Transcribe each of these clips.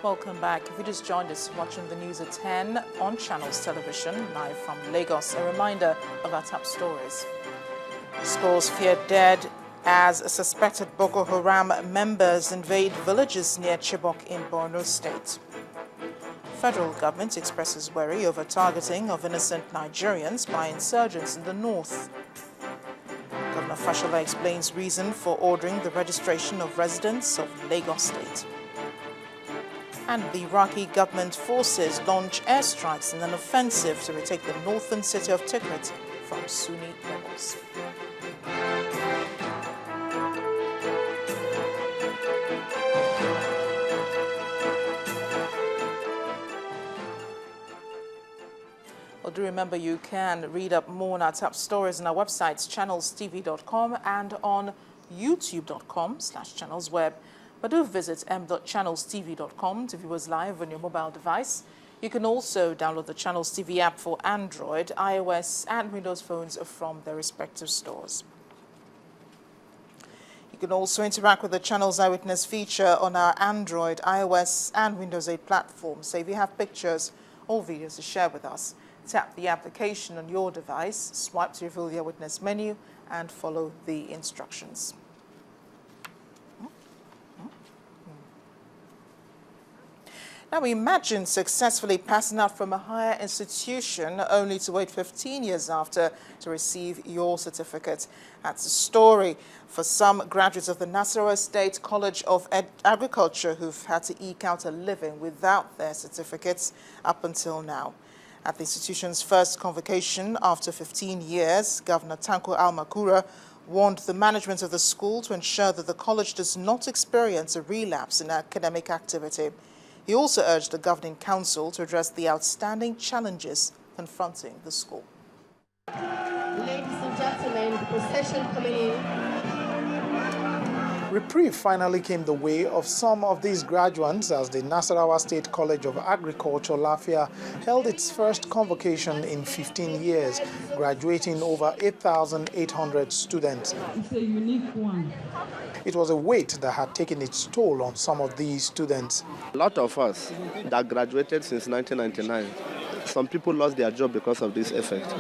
Welcome back. If you just joined us watching the news at 10 on Channels Television, live from Lagos, a reminder of our top stories. Scores feared dead as suspected Boko Haram members invade villages near Chibok in Borno State. Federal government expresses worry over targeting of innocent Nigerians by insurgents in the north. Governor Fashola explains reason for ordering the registration of residents of Lagos State. And the Iraqi government forces launch airstrikes in an offensive to retake the northern city of Tikrit from Sunni rebels. Well, do remember you can read up more on our top stories on our websites, ChannelsTv.com and on YouTube.com/channelsweb. But do visit m.channelstv.com to view us live on your mobile device. You can also download the Channels TV app for Android, iOS, and Windows phones from their respective stores. You can also interact with the Channels Eyewitness feature on our Android, iOS, and Windows 8 platforms. So if you have pictures or videos to share with us, tap the application on your device, swipe to reveal the Eyewitness menu, and follow the instructions. Now, imagine successfully passing out from a higher institution only to wait 15 years after to receive your certificate. That's a story for some graduates of the Nasarawa State College of Agriculture who've had to eke out a living without their certificates up until now. At the institution's first convocation after 15 years, Governor Tanko Almakura warned the management of the school to ensure that the college does not experience a relapse in academic activity. He also urged the governing council to address the outstanding challenges confronting the school. Ladies and gentlemen, the procession coming in. Reprieve finally came the way of some of these graduates as the Nasarawa State College of Agriculture, Lafia, held its first convocation in 15 years, graduating over 8,800 students. It's a unique one. It was a weight that had taken its toll on some of these students. A lot of us that graduated since 1999, some people lost their job because of this effect.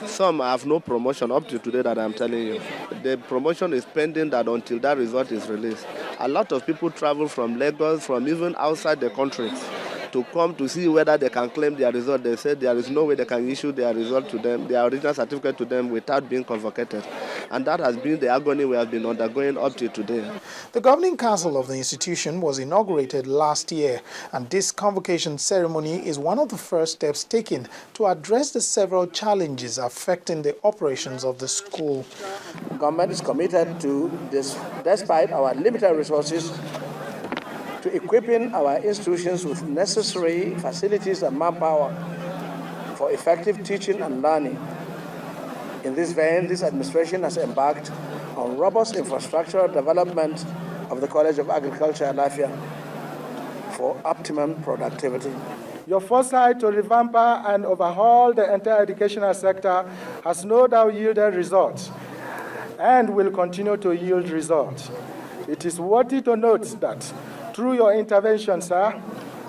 Some have no promotion up to today that I'm telling you. The promotion is pending that until that result is released. A lot of people travel from Lagos, from even outside the country, to come to see whether they can claim their result. They said there is no way they can issue their result to them, their original certificate to them without being convocated. And that has been the agony we have been undergoing up to today. The governing council of the institution was inaugurated last year, and this convocation ceremony is one of the first steps taken to address the several challenges affecting the operations of the school. The government is committed to this, despite our limited resources, to equipping our institutions with necessary facilities and manpower for effective teaching and learning. In this vein, this administration has embarked on robust infrastructural development of the College of Agriculture at Lafia for optimum productivity. Your foresight to revamp and overhaul the entire educational sector has no doubt yielded results and will continue to yield results. It is worthy to note that through your intervention, sir,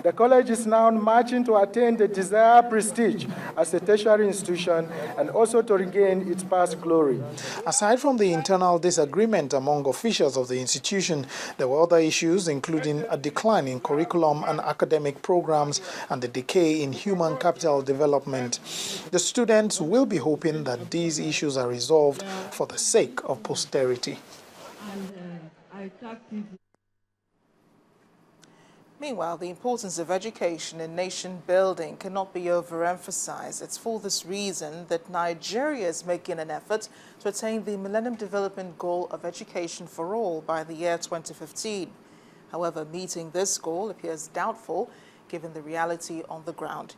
the college is now marching to attain the desired prestige as a tertiary institution and also to regain its past glory. Aside from the internal disagreement among officials of the institution, there were other issues including a decline in curriculum and academic programs and the decay in human capital development. The students will be hoping that these issues are resolved for the sake of posterity. Meanwhile, the importance of education in nation building cannot be overemphasized. It's for this reason that Nigeria is making an effort to attain the Millennium Development Goal of education for all by the year 2015. However, meeting this goal appears doubtful given the reality on the ground.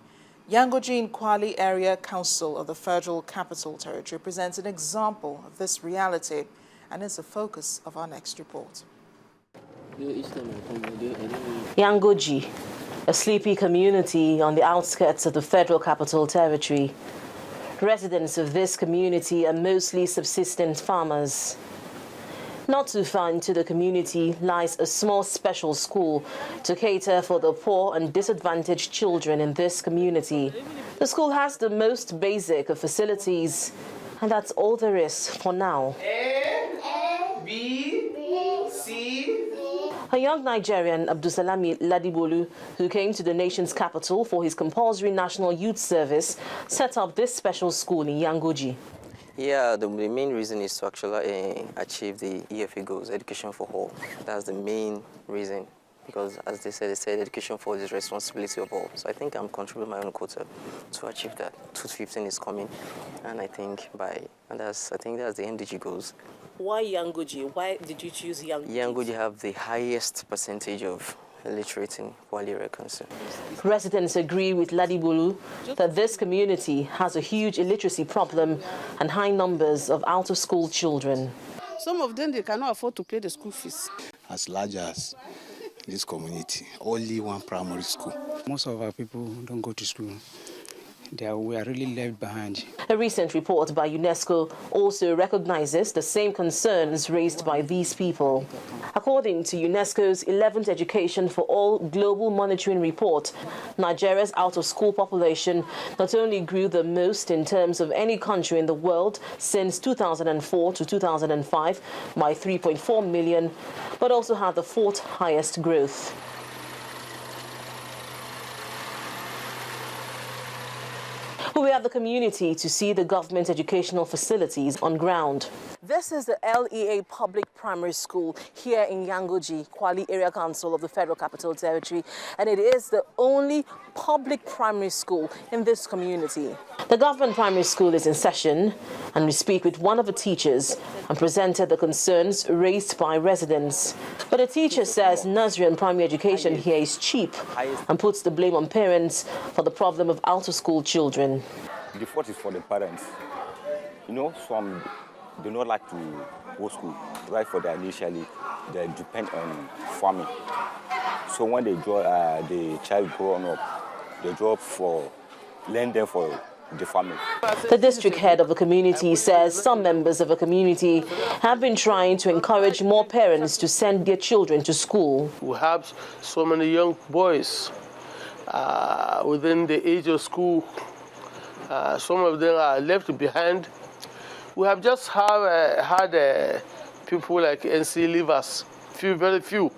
Yangoji Kwali Area Council of the Federal Capital Territory presents an example of this reality and is the focus of our next report. Yangoji, a sleepy community on the outskirts of the Federal Capital Territory. Residents of this community are mostly subsistence farmers. Not too far into the community lies a small special school to cater for the poor and disadvantaged children in this community. The school has the most basic of facilities, and that's all there is for now. A, B, C. A young Nigerian, Abdusalami Ladibolu, who came to the nation's capital for his compulsory national youth service, set up this special school in Yangoji. Yeah, the main reason is to actually achieve the EFA goals, education for all. That's the main reason, because as they said education for all is responsibility of all. So I think I'm contributing my own quota to achieve that. 2015 is coming, and I think that's the NDG goals. Why Yangoji? Why did you choose Yangoji? Yangoji have the highest percentage of illiterate in Wali area concern. Residents agree with Ladibolu that this community has a huge illiteracy problem and high numbers of out-of-school children. Some of them, they cannot afford to pay the school fees. As large as this community, only one primary school. Most of our people don't go to school. We are really left behind. A recent report by UNESCO also recognizes the same concerns raised by these people. According to UNESCO's 11th Education for All Global Monitoring Report, Nigeria's out-of-school population not only grew the most in terms of any country in the world since 2004 to 2005 by 3.4 million, but also had the fourth highest growth. We have the community to see the government educational facilities on ground. This is the LEA Public Primary School here in Yangoji, Kwali Area Council of the Federal Capital Territory, and it is the only public primary school in this community. The government primary school is in session, and we speak with one of the teachers and presented the concerns raised by residents. But the teacher says nursery and primary education here is cheap and puts the blame on parents for the problem of out-of-school children. The fault is for the parents. You know, some do not like to go to school, right? For their initially, they depend on farming. So when they draw the child growing up, they draw for learn them for the family. The district head of the community says some members of the community have been trying to encourage more parents to send their children to school. We have so many young boys within the age of school. Some of them are left behind. We have just had people like NC leavers, very few.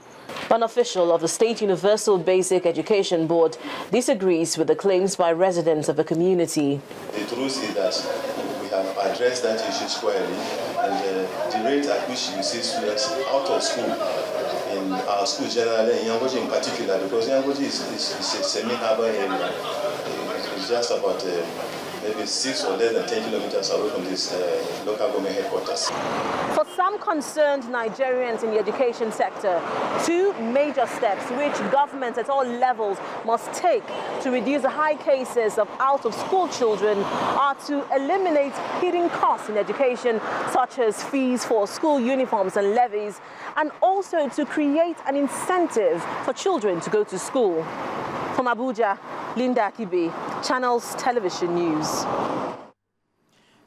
One official of the State Universal Basic Education Board disagrees with the claims by residents of the community. The truth is that we have addressed that issue squarely, and the rate at which you see students out of school in our school generally, in Yangoji in particular, because Yangoji is a semi-urban area. It's just about maybe 6 or less than 10 kilometers away from this local government headquarters. For some concerned Nigerians in the education sector, two major steps which governments at all levels must take to reduce the high cases of out-of-school children are to eliminate hidden costs in education, such as fees for school uniforms and levies, and also to create an incentive for children to go to school. From Abuja, Linda Akibe, Channels Television News.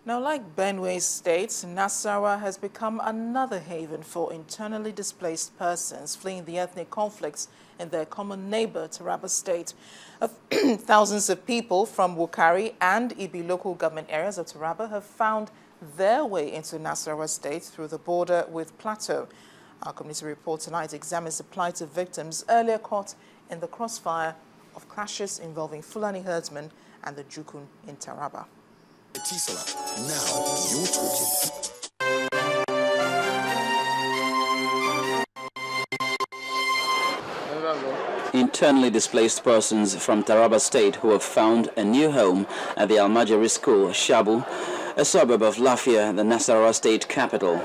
Now, like Benue State, Nasarawa has become another haven for internally displaced persons fleeing the ethnic conflicts in their common neighbor, Taraba State. Thousands of people from Wukari and Ibi local government areas of Taraba have found their way into Nasarawa State through the border with Plateau. Our community report tonight examines the plight of victims earlier caught in the crossfire of clashes involving Fulani herdsmen and the Jukun in Taraba. Now you're talking. Internally displaced persons from Taraba State who have found a new home at the Almajiri School, Shabu, a suburb of Lafia, the Nasarawa State capital.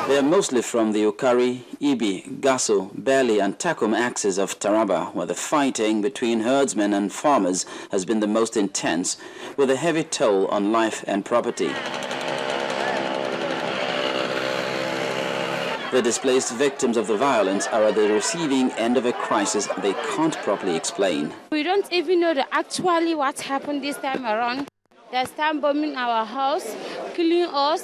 They are mostly from the Ukari, Ibi, Gasso, Beli and Takum axes of Taraba, where the fighting between herdsmen and farmers has been the most intense, with a heavy toll on life and property. The displaced victims of the violence are at the receiving end of a crisis they can't properly explain. We don't even know actually what happened this time around. They start bombing our house, killing us,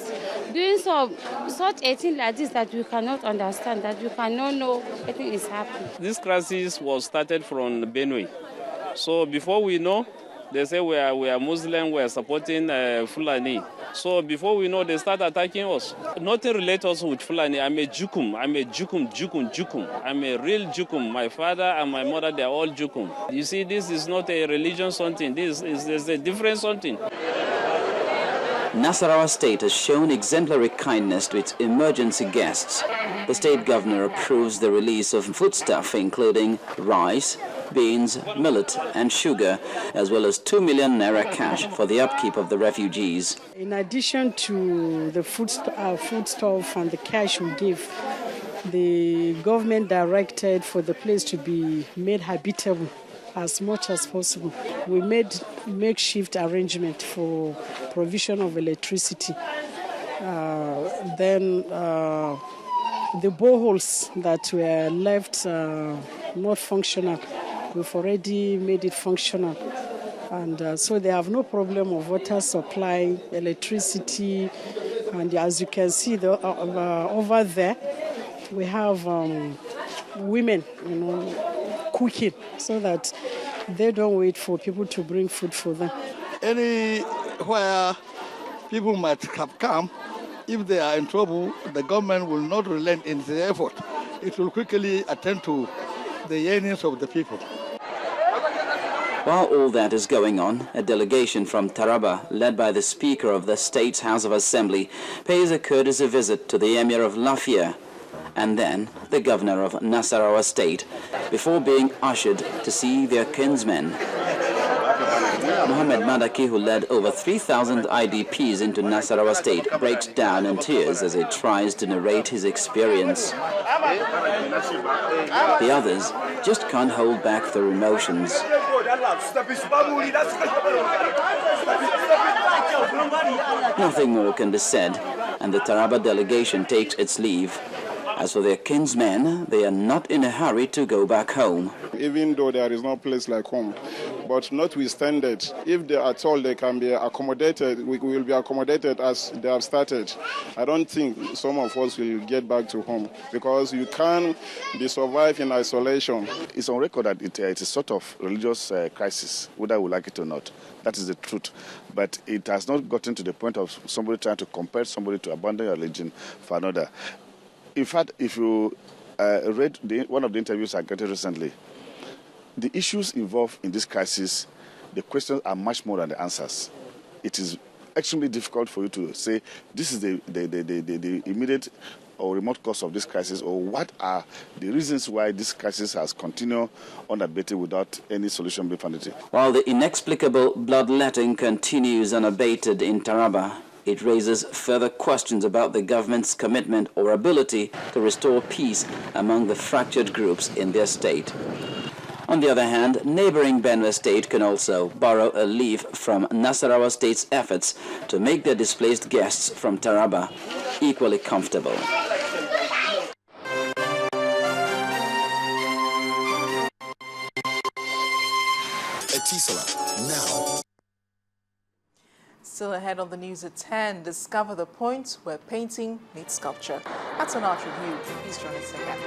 doing such a thing like this that we cannot understand, that we cannot know what is happening. This crisis was started from Benue. So before we know, they say we are Muslim, we are supporting Fulani. So before we know, they start attacking us. Nothing relates us with Fulani. I'm a Jukum. I'm a Jukum. I'm a real Jukum. My father and my mother, they are all Jukum. You see, this is not a religion something. This is a different something. Nasarawa State has shown exemplary kindness to its emergency guests. The state governor approves the release of foodstuff including rice, beans, millet and sugar, as well as 2 million naira cash for the upkeep of the refugees. In addition to the foodstuff and the cash we give, the government directed for the place to be made habitable as much as possible. We made makeshift arrangement for provision of electricity. Then the boreholes that were left not functional, we've already made it functional. And so they have no problem of water supply, electricity, and as you can see over there, we have women, cooking so that they don't wait for people to bring food for them. Anywhere people might have come, if they are in trouble, the government will not relent in the effort. It will quickly attend to the yearnings of the people. While all that is going on, a delegation from Taraba, led by the Speaker of the State's House of Assembly, pays a courtesy visit to the Emir of Lafia and then the Governor of Nasarawa State, before being ushered to see their kinsmen. Mohammed Madaki, who led over 3,000 IDPs into Nasarawa State, breaks down in tears as he tries to narrate his experience. The others just can't hold back their emotions. Nothing more can be said, and the Taraba delegation takes its leave. As for their kinsmen, they are not in a hurry to go back home. Even though there is no place like home, but notwithstanding, if they are told they can be accommodated, we will be accommodated as they have started. I don't think some of us will get back to home because you can't be survive in isolation. It's on record that it is a sort of religious crisis, whether we like it or not. That is the truth. But it has not gotten to the point of somebody trying to compel somebody to abandon your religion for another. In fact, if you read one of the interviews I got recently, the issues involved in this crisis, the questions are much more than the answers. It is extremely difficult for you to say this is the immediate or remote cause of this crisis, or what are the reasons why this crisis has continued unabated without any solution being found. While the inexplicable bloodletting continues unabated in Taraba, it raises further questions about the government's commitment or ability to restore peace among the fractured groups in their state. On the other hand, neighboring Benue State can also borrow a leaf from Nasarawa State's efforts to make their displaced guests from Taraba equally comfortable. Now. Still ahead on the news at 10, discover the point where painting meets sculpture. That's an art review. Please join us again.